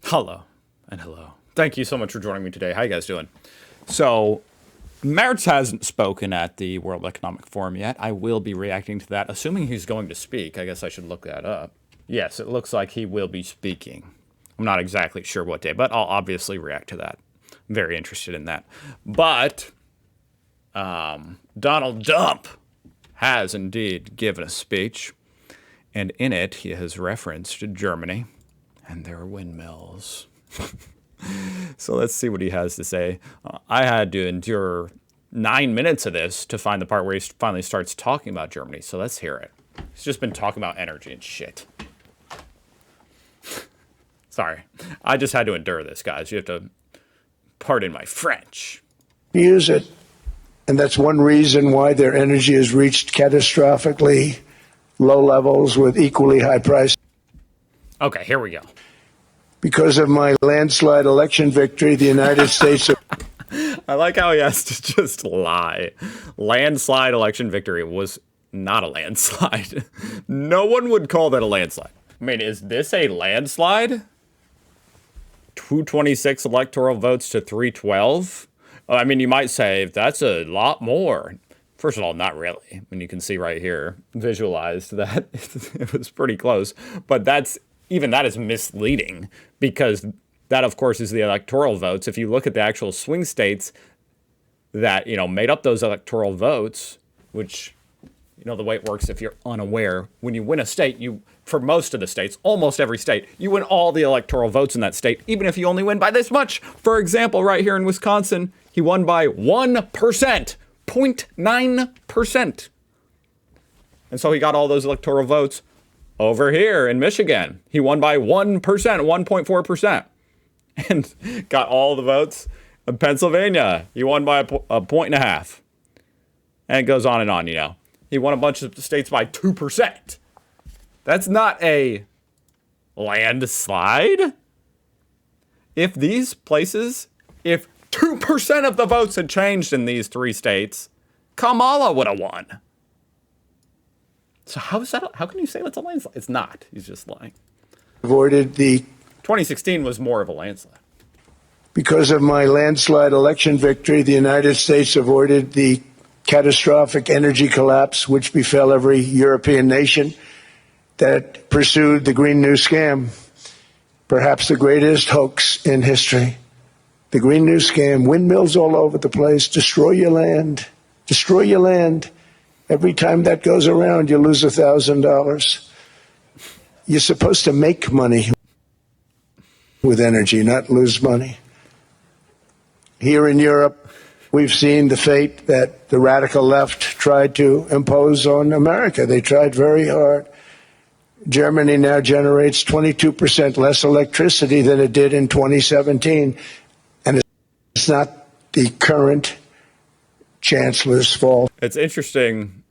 Hello and hello. Thank you so much for joining me today. How you guys doing? So, Merz hasn't spoken at the World Economic Forum yet. I will be reacting to that, assuming he's going to speak. I guess I should look that up. Yes, it looks like he will be speaking. I'm not exactly sure what day, but I'll obviously react to that. I'm very interested in that. But Donald Trump has indeed given a speech, and in it he has referenced Germany and their windmills. So let's see what he has to say. I had to endure 9 minutes of this to find the part where he finally starts talking about Germany. So let's hear it. He's just been talking about energy and shit. Sorry. I just had to endure this, guys. You have to pardon my French. Use it. And that's one reason why their energy has reached catastrophically low levels with equally high prices. Okay, here we go. Because of my landslide election victory, the United States... I like how he has to just lie. Landslide election victory was not a landslide. No one would call that a landslide. I mean, is this a landslide? 226 electoral votes to 312? I mean, you might say that's a lot more. First of all, not really. When you can see right here, visualized that it was pretty close. But even that is misleading, because that, of course, is the electoral votes. If you look at the actual swing states that, made up those electoral votes, which, the way it works, if you're unaware, when you win a state, for most of the states, almost every state, you win all the electoral votes in that state, even if you only win by this much. For example, right here in Wisconsin, he won by 1%, 0.9%. And so he got all those electoral votes. Over here in Michigan, he won by 1%, 1.4%, and got all the votes. In Pennsylvania, he won by a point and a half. And it goes on and on, He won a bunch of states by 2%. That's not a landslide. If 2% of the votes had changed in these three states, Kamala would have won. So how can you say that's a landslide? It's not. He's just lying. Avoided the 2016 was more of a landslide. Because of my landslide election victory, the United States avoided the catastrophic energy collapse which befell every European nation that pursued the Green New Scam, perhaps the greatest hoax in history. The Green New Scam, windmills all over the place, destroy your land, destroy your land. Every time that goes around, you lose $1,000. You're supposed to make money with energy, not lose money. Here in Europe, we've seen the fate that the radical left tried to impose on America. They tried very hard. Germany now generates 22% less electricity than it did in 2017. And it's not the current Chancellor's fault. It's interesting,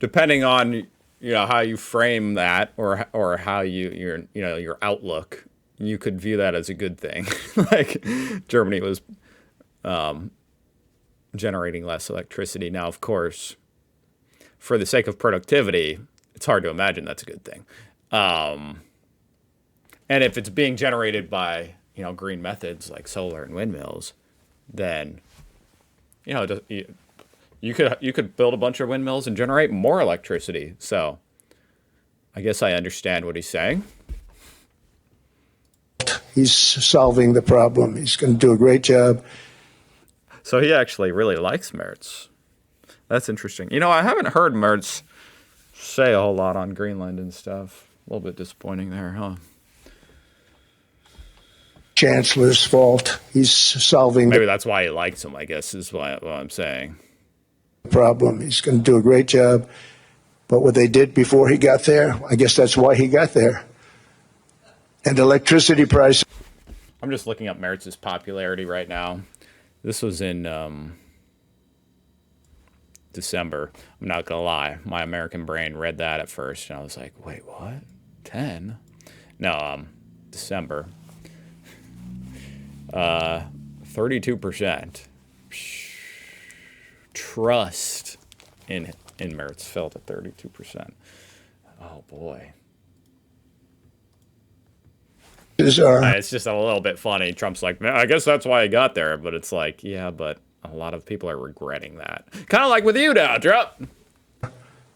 depending on how you frame that, or how your outlook. You could view that as a good thing. Like Germany was generating less electricity. Now, of course, for the sake of productivity, it's hard to imagine that's a good thing. And if it's being generated by green methods like solar and windmills, then you could build a bunch of windmills and generate more electricity. So I guess I understand what he's saying. He's solving the problem. He's going to do a great job. So he actually really likes Merz. That's interesting. I haven't heard Merz say a whole lot on Greenland and stuff. A little bit disappointing there, huh? Chancellor's fault. He's solving Maybe that's why he likes him, I guess, is what I'm saying. The problem. He's going to do a great job. But what they did before he got there, I guess that's why he got there. And electricity prices. I'm just looking up Merz's popularity right now. This was in December. I'm not going to lie. My American brain read that at first, and I was like, wait, what? 10? No, December. 32%. Trust in Merz fell to 32%. Oh, boy. are It's just a little bit funny. Trump's like, "Man, I guess that's why I got there." But it's like, yeah, but a lot of people are regretting that. Kind of like with you now, Trump.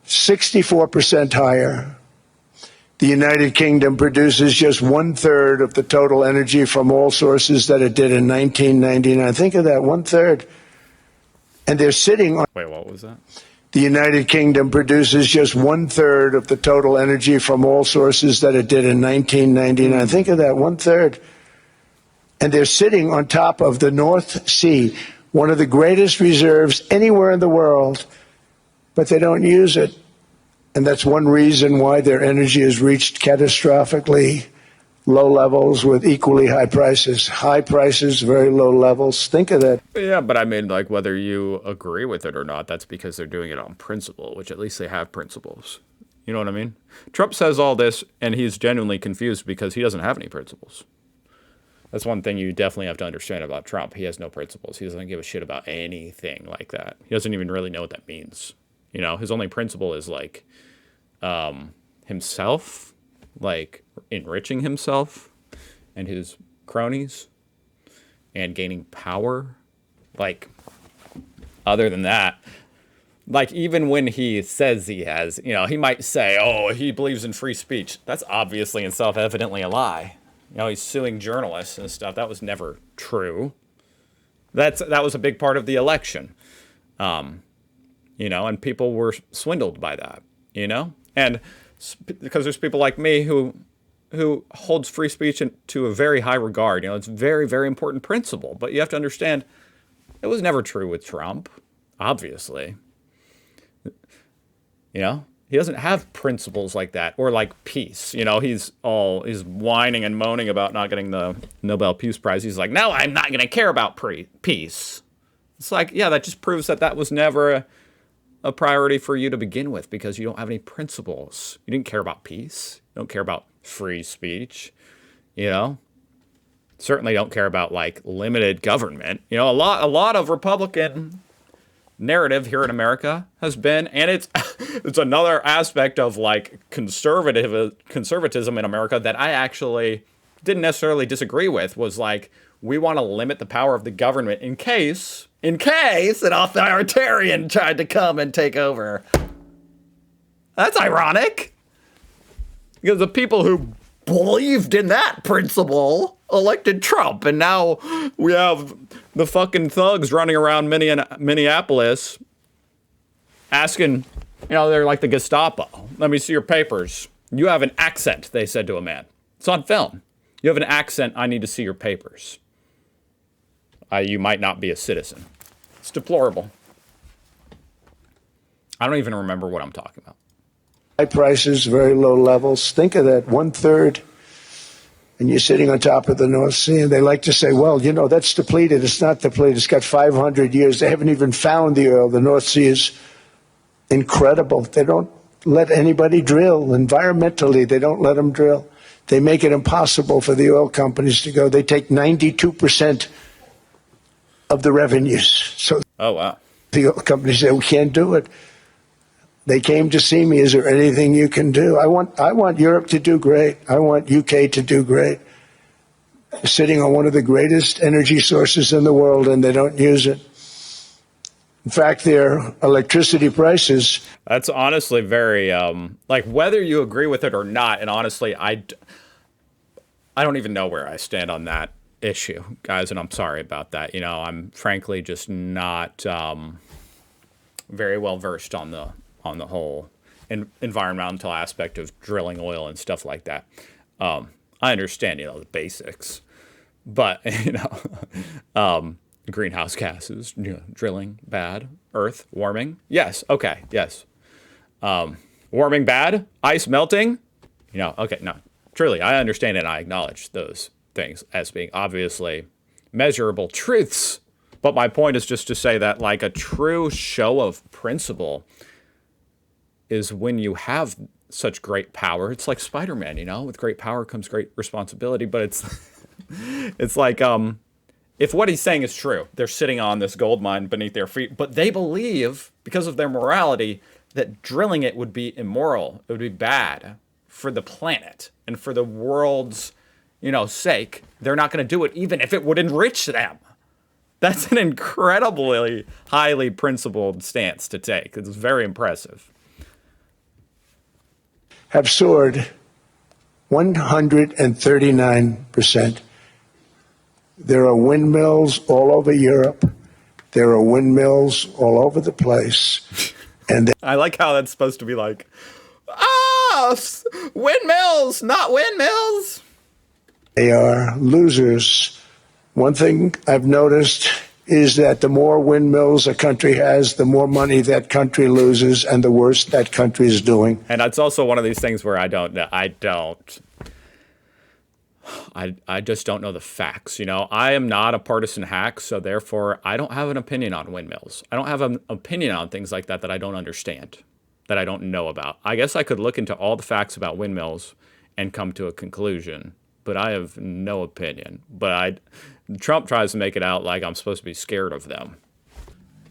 64% higher. The United Kingdom produces just one third of the total energy from all sources that it did in 1999. Think of that, one third. And they're sitting on. Wait, what was that? The United Kingdom produces just one third of the total energy from all sources that it did in 1999. Think of that, one third. And they're sitting on top of the North Sea, one of the greatest reserves anywhere in the world, but they don't use it. And that's one reason why their energy has reached catastrophically low levels with equally high prices. High prices, very low levels. Think of that. Yeah, but I mean, like, whether you agree with it or not, that's because they're doing it on principle, which at least they have principles. You know what I mean? Trump says all this, and he's genuinely confused because he doesn't have any principles. That's one thing you definitely have to understand about Trump. He has no principles. He doesn't give a shit about anything like that. He doesn't even really know what that means. You know, his only principle is, like, himself, like enriching himself and his cronies and gaining power. Like, other than that, like, even when he says he has, you know, he might say, oh, he believes in free speech. That's obviously and self-evidently a lie. You know, he's suing journalists and stuff. That was never true. That was a big part of the election. You know, and people were swindled by that, you know? And because there's people like me who holds free speech to a very high regard. You know, it's a very, very important principle. But you have to understand, it was never true with Trump, obviously. You know, he doesn't have principles like that, or like peace. You know, he's whining and moaning about not getting the Nobel Peace Prize. He's like, no, I'm not going to care about peace. It's like, yeah, that just proves that was never a priority for you to begin with, because you don't have any principles. You didn't care about peace. You don't care about free speech. You know, certainly don't care about like limited government. You know, a lot of Republican narrative here in America has been, and it's another aspect of like conservatism in America that I actually didn't necessarily disagree with, was like, we want to limit the power of the government in case an authoritarian tried to come and take over. That's ironic, because the people who believed in that principle elected Trump, and now we have the fucking thugs running around Minneapolis asking, you know, they're like the Gestapo. Let me see your papers. You have an accent, they said to a man. It's on film. You have an accent. I need to see your papers. You might not be a citizen. It's deplorable. I don't even remember what I'm talking about. High prices, very low levels. Think of that, one third. And you're sitting on top of the North Sea, and they like to say, well, you know, that's depleted. It's not depleted. It's got 500 years. They haven't even found the oil. The North Sea is incredible. They don't let anybody drill. Environmentally, they don't let them drill. They make it impossible for the oil companies to go. They take 92% of the revenues. So oh, wow. The oil companies say, we can't do it. They came to see me. Is there anything you can do? I want Europe to do great. I want UK to do great. They're sitting on one of the greatest energy sources in the world, and they don't use it. In fact, their electricity prices. That's honestly very, like, whether you agree with it or not, and honestly, I don't even know where I stand on that issue, guys, and I'm sorry about that. You know, I'm frankly just not very well versed on the whole environmental aspect of drilling oil and stuff like that. I understand, you know, the basics, but, you know, greenhouse gases, you know, drilling, bad, earth warming. Yes. Okay. Yes. Warming bad, ice melting, you know, okay. No, truly, I understand and I acknowledge those things as being obviously measurable truths. But my point is just to say that, like, a true show of principle is when you have such great power. It's like Spider-Man, you know, with great power comes great responsibility. But it's like, if what he's saying is true, they're sitting on this gold mine beneath their feet, but they believe, because of their morality, that drilling it would be immoral. It would be bad for the planet and for the world's sake, they're not going to do it even if it would enrich them. That's an incredibly highly principled stance to take. It's very impressive. Have soared 139%. There are windmills all over Europe. There are windmills all over the place. And I like how that's supposed to be like, windmills, not windmills. they are losers. One thing I've noticed is that the more windmills a country has, the more money that country loses and the worse that country is doing. And that's also one of these things where I just don't know the facts. I am not a partisan hack, so therefore I don't have an opinion on windmills. I don't have an opinion on things like that I don't understand, that I don't know about. I guess I could look into all the facts about windmills and come to a conclusion, but I have no opinion. But Trump tries to make it out like I'm supposed to be scared of them.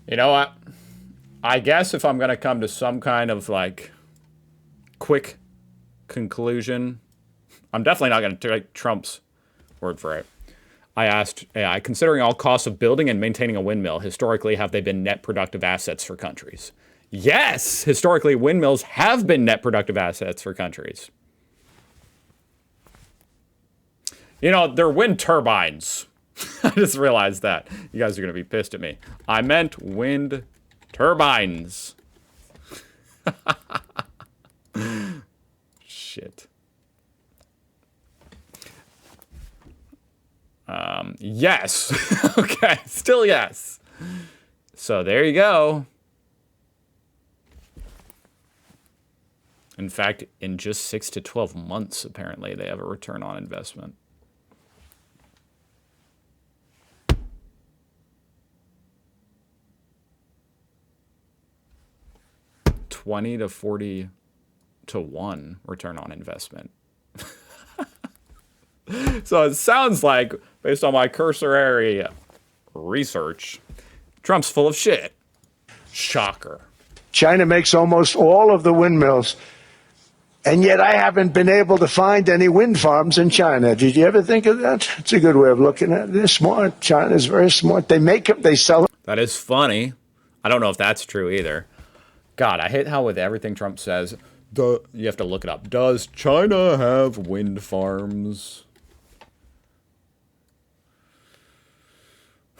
You know what? I guess if I'm going to come to some kind of quick conclusion, I'm definitely not going to take Trump's word for it. I asked AI, considering all costs of building and maintaining a windmill, historically, have they been net productive assets for countries? Yes, historically, windmills have been net productive assets for countries. They're wind turbines. I just realized that. You guys are going to be pissed at me. I meant wind turbines. Shit. Yes. Okay, still yes. So there you go. In fact, in just 6 to 12 months, apparently, they have a return on investment. $20 to $40 to 1 return on investment. So it sounds like, based on my cursory research, Trump's full of shit. Shocker. China makes almost all of the windmills. And yet I haven't been able to find any wind farms in China. Did you ever think of that? It's a good way of looking at it. They're smart. China's very smart. They make them, they sell them. That is funny. I don't know if that's true either. God, I hate how with everything Trump says, you have to look it up. Does China have wind farms?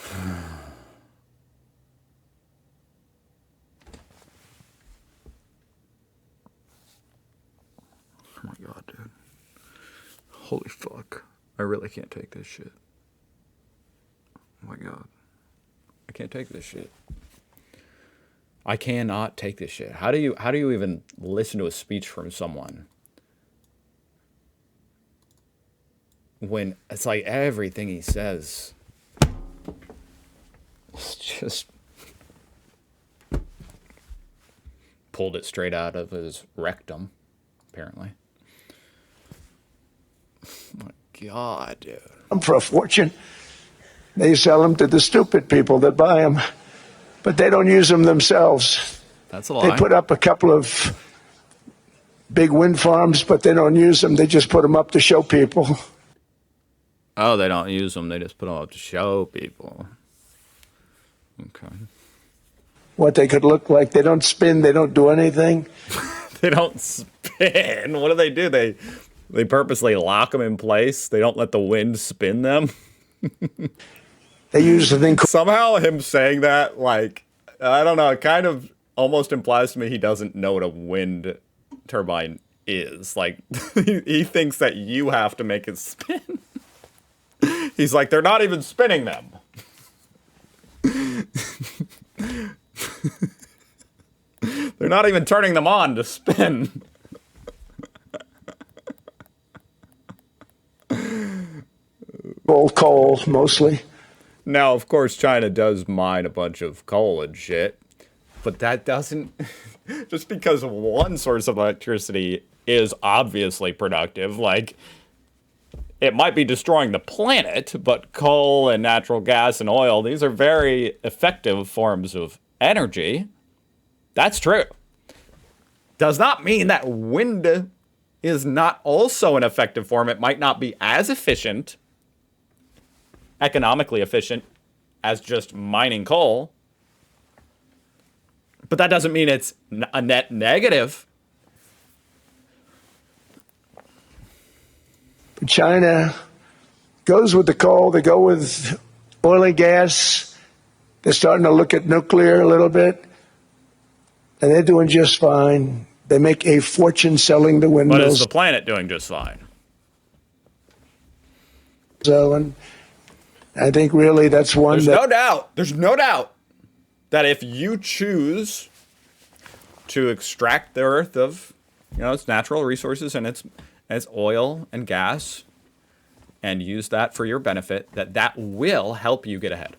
Oh my God, dude. Holy fuck. I really can't take this shit. Oh my God. I can't take this shit. I cannot take this shit. How do you even listen to a speech from someone when it's like everything he says is just pulled it straight out of his rectum, apparently. Oh my God, dude. For a fortune. They sell them to the stupid people that buy them. But they don't use them themselves. That's a lie. They put up a couple of big wind farms, but they don't use them. They just put them up to show people. Oh, they don't use them. They just put them up to show people. Okay. What they could look like. They don't spin. They don't do anything. They don't spin. What do? They purposely lock them in place. They don't let the wind spin them. They use the thing. Somehow him saying that, I don't know, it kind of almost implies to me he doesn't know what a wind turbine is. He thinks that you have to make it spin. He's like, they're not even spinning them. They're not even turning them on to spin. Coal, mostly. Now, of course, China does mine a bunch of coal and shit, but that doesn't... Just because one source of electricity is obviously productive, it might be destroying the planet, but coal and natural gas and oil, these are very effective forms of energy. That's true. Does not mean that wind is not also an effective form. It might not be as efficient, economically efficient, as just mining coal. But that doesn't mean it's a net negative. China goes with the coal. They go with oil and gas. They're starting to look at nuclear a little bit. And they're doing just fine. They make a fortune selling the windmills. But is the planet doing just fine? So, and I think really that's one There's no doubt that if you choose to extract the earth of, its natural resources and its oil and gas and use that for your benefit, that will help you get ahead.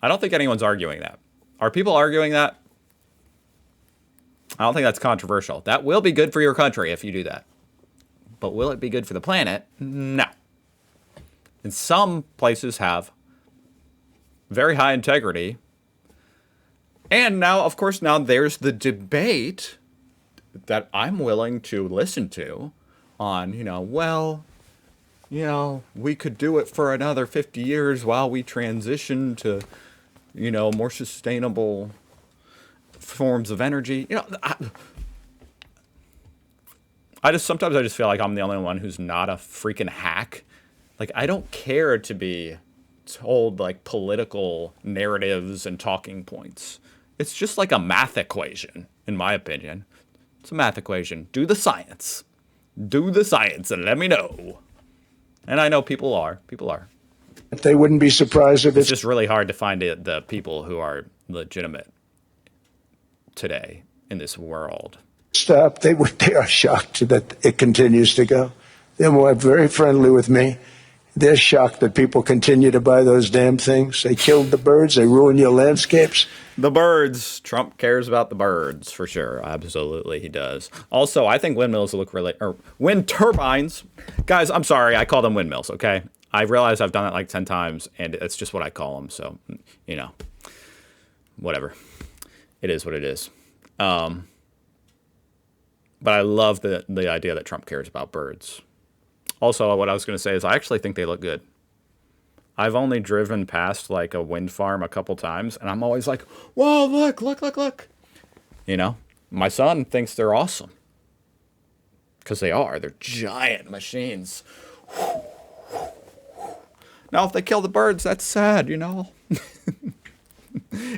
I don't think anyone's arguing that. Are people arguing that? I don't think that's controversial. That will be good for your country if you do that. But will it be good for the planet? No. And some places have very high integrity. And now, of course, there's the debate that I'm willing to listen to on, we could do it for another 50 years while we transition to, more sustainable forms of energy. Sometimes I just feel like I'm the only one who's not a freaking hack. Like, I don't care to be told like political narratives and talking points. It's just like a math equation, in my opinion. It's a math equation. Do the science. Do the science and let me know. And I know people are. They wouldn't be surprised if it's just really hard to find the people who are legitimate today in this world. Stop. They are shocked that it continues to go. They're very friendly with me. They're shocked that people continue to buy those damn things. They killed the birds. They ruin your landscapes. The birds. Trump cares about the birds for sure. Absolutely, he does. Also, I think windmills look or wind turbines. Guys, I'm sorry. I call them windmills, okay? I realize I've done it like 10 times, and it's just what I call them. So, whatever. It is what it is. But I love the idea that Trump cares about birds. Also, what I was going to say is I actually think they look good. I've only driven past like a wind farm a couple times, and I'm always like, whoa, look. My son thinks they're awesome. Because they are. They're giant machines. Now, if they kill the birds, that's sad,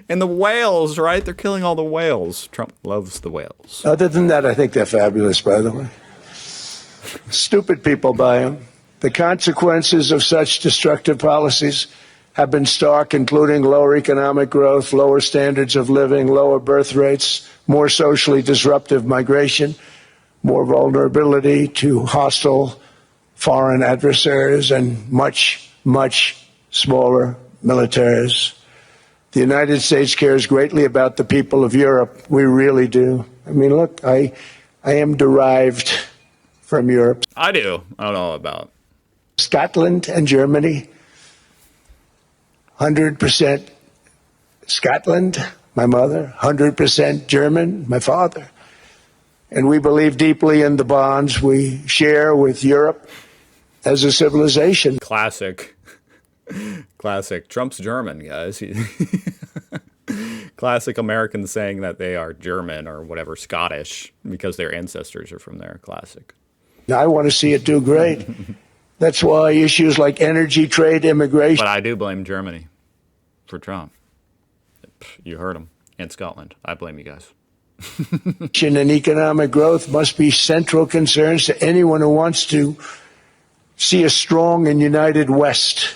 And the whales, right? They're killing all the whales. Trump loves the whales. Other than that, I think they're fabulous, by the way. Stupid people buy them. The consequences of such destructive policies have been stark, including lower economic growth, lower standards of living, lower birth rates, more socially disruptive migration, more vulnerability to hostile foreign adversaries, and much, much smaller militaries. The United States cares greatly about the people of Europe. We really do. I mean, look, I am derived from Europe. I do. I don't know about Scotland and Germany. 100% Scotland, my mother. 100% German, my father. And we believe deeply in the bonds we share with Europe as a civilization. Classic. Trump's German, guys. Classic Americans saying that they are German or whatever, Scottish, because their ancestors are from there. Classic. I want to see it do great. That's why issues like energy, trade, immigration. But I do blame Germany for Trump. You heard him. And Scotland. I blame you guys. And economic growth must be central concerns to anyone who wants to see a strong and united West.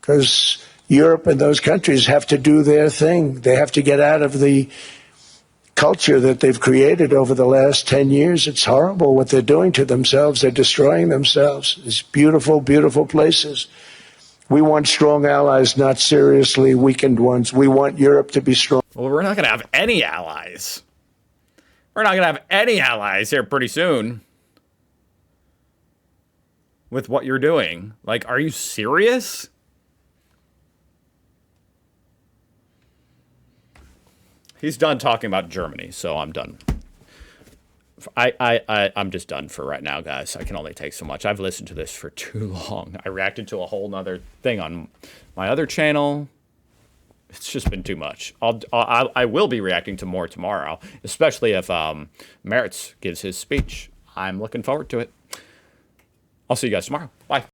Because Europe and those countries have to do their thing. They have to get out of the culture that they've created over the last 10 years. It's horrible what they're doing to themselves. They're destroying themselves. These beautiful, beautiful places. We want strong allies, not seriously weakened ones. We want Europe to be strong. Well, we're not going to have any allies. We're not going to have any allies here pretty soon. With what you're doing. Like, are you serious? He's done talking about Germany, so I'm done I'm just done for right now, guys. I can only take so much. I've listened to this for too long. I reacted to a whole nother thing on my other channel. It's just been too much. I will be reacting to more tomorrow, especially if Merz gives his speech. I'm looking forward to it. I'll see you guys tomorrow. Bye.